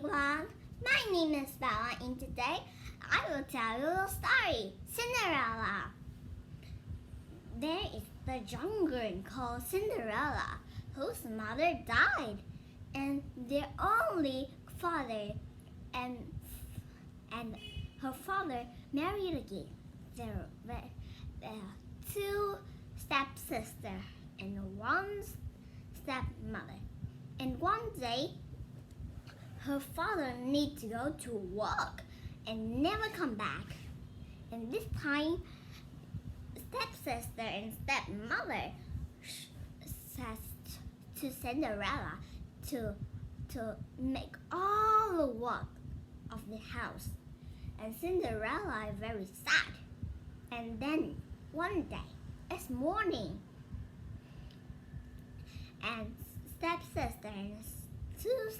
everyone, my name is Bella and today I will tell you a story, Cinderella. There is the young girl called Cinderella whose mother died and their only father and her father married again. There were two stepsisters and one stepmother. And one day her father needs to go to work and never come back. And this time, stepsister and stepmother says to Cinderella to make all the work of the house. And Cinderella is very sad. And then one day, it's morning, and stepsister and two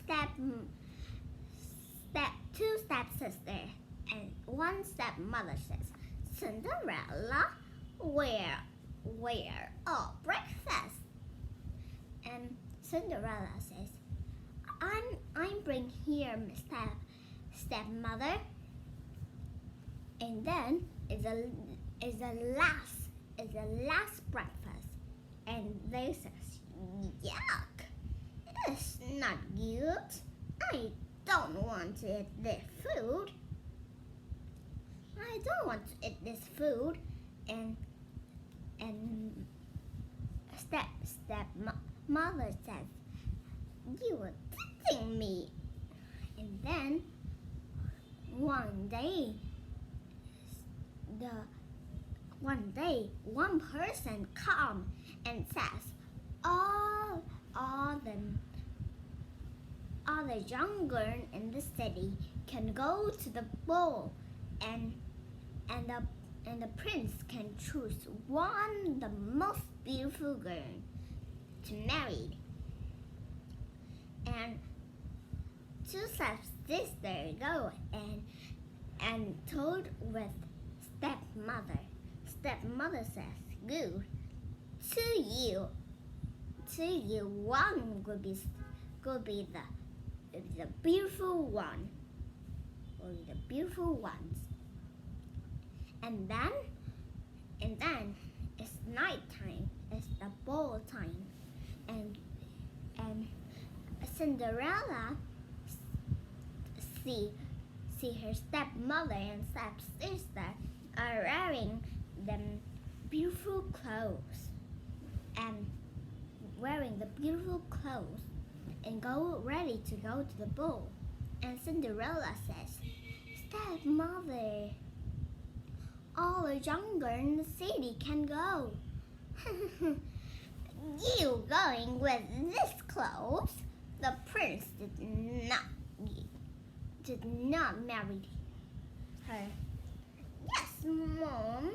stepsister and one stepmother says, Cinderella, where breakfast? And Cinderella says, I'm bring here stepmother. And then is the last breakfast. And they says, yuck, it's not good. I don't want to eat this food. I don't want to eat this food. And stepmother says, you were teaching me. And then one day one person come and says, all the young girls in the city can go to the ball, and the prince can choose the most beautiful girl to marry. And two stepsisters go and told with stepmother. Stepmother says, good. To you, one could be the beautiful one, or the beautiful ones. And then it's nighttime. It's the ball time, and Cinderella see her stepmother and stepsister are wearing them beautiful clothes and go ready to go to the ball. And Cinderella says, stepmother, all the young girls in the city can go. You going with this clothes? The prince did not marry her. Yes, Mom.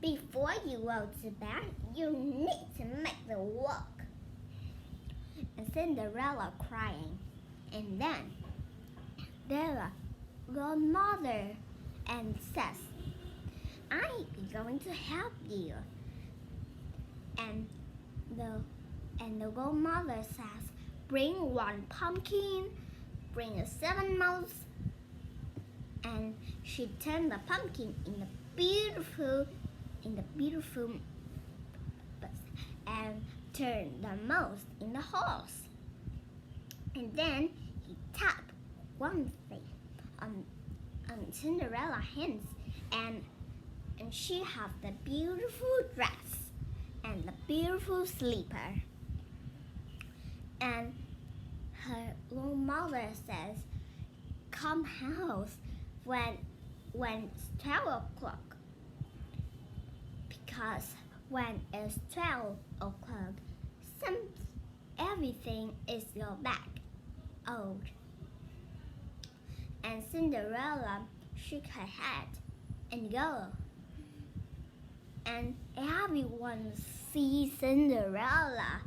Before you go to bed, you need to make the work. And Cinderella crying. And then their grandmother and says, I'm going to help you. And the grandmother says, bring one pumpkin, bring 7 mouse. And she turned the pumpkin in the beautiful and turned the mouse in the horse. And then he tapped one thing on Cinderella's hands, and she had the beautiful dress and the beautiful slipper. And her little mother says, come house when it's 12 o'clock, because when it's 12 o'clock, everything is go back old. And Cinderella shook her head and go. And everyone sees Cinderella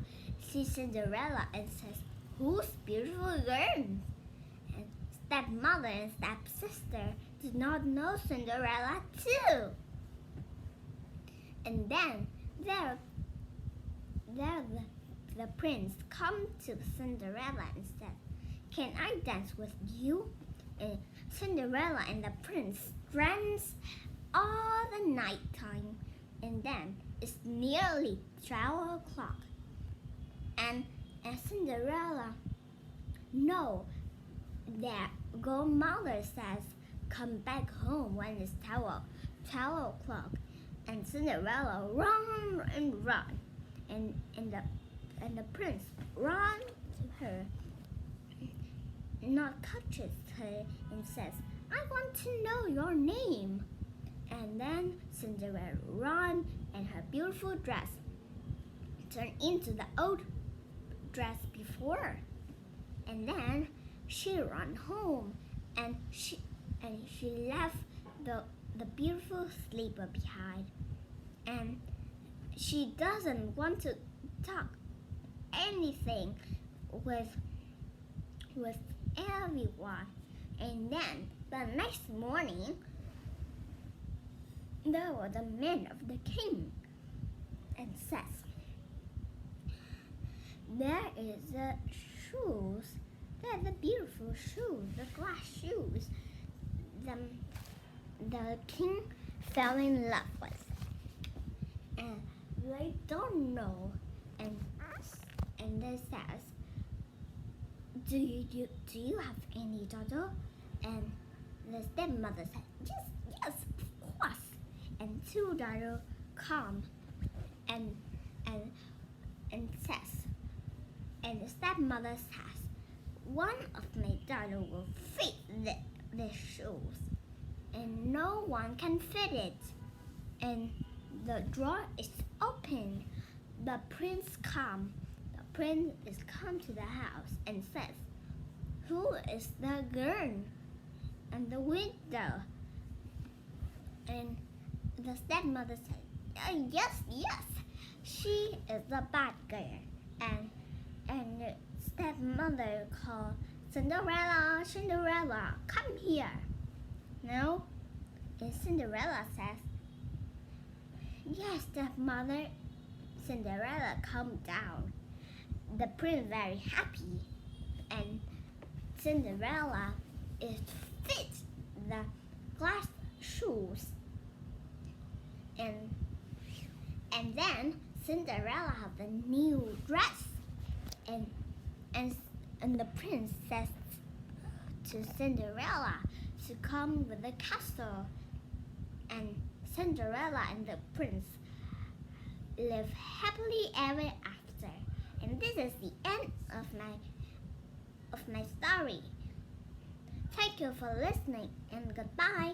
and says, who's beautiful girl? And stepmother and stepsister did not know Cinderella too. And then there the prince comes to Cinderella and says, "Can I dance with you?" Cinderella and the prince dance all the night time, and then it's nearly 12 o'clock. And Cinderella knows their godmother says, "Come back home when it's 12 o'clock." And Cinderella run and run, and the prince run to her, not catches her, and says, "I want to know your name." And then Cinderella run, and her beautiful dress turned into the old dress before. And then she ran home, and she left the beautiful sleeper behind. And she doesn't want to talk anything with everyone. And then the next morning, there was the man of the king, and says, "There is the shoes. They're the beautiful shoes, the glass shoes the king fell in love with." And they don't know, and they says, do you have any daughter?" And the stepmother said, yes, of course." And two daughters come and says, and the stepmother says, "One of my daughters will fit the shoes, and no one can fit it." And the drawer is open. The prince is come to the house and says, "Who is the girl and the window?" And the stepmother said, yes, she is the bad girl." And the stepmother called, Cinderella, come here." No, and Cinderella says, "Yes, stepmother." Cinderella calmed down. The prince very happy, and Cinderella is fit the glass shoes, and then Cinderella has a new dress, and the prince says to Cinderella to come with the castle, and Cinderella and the prince live happily ever after. And this is the end of my story. Thank you for listening, and goodbye.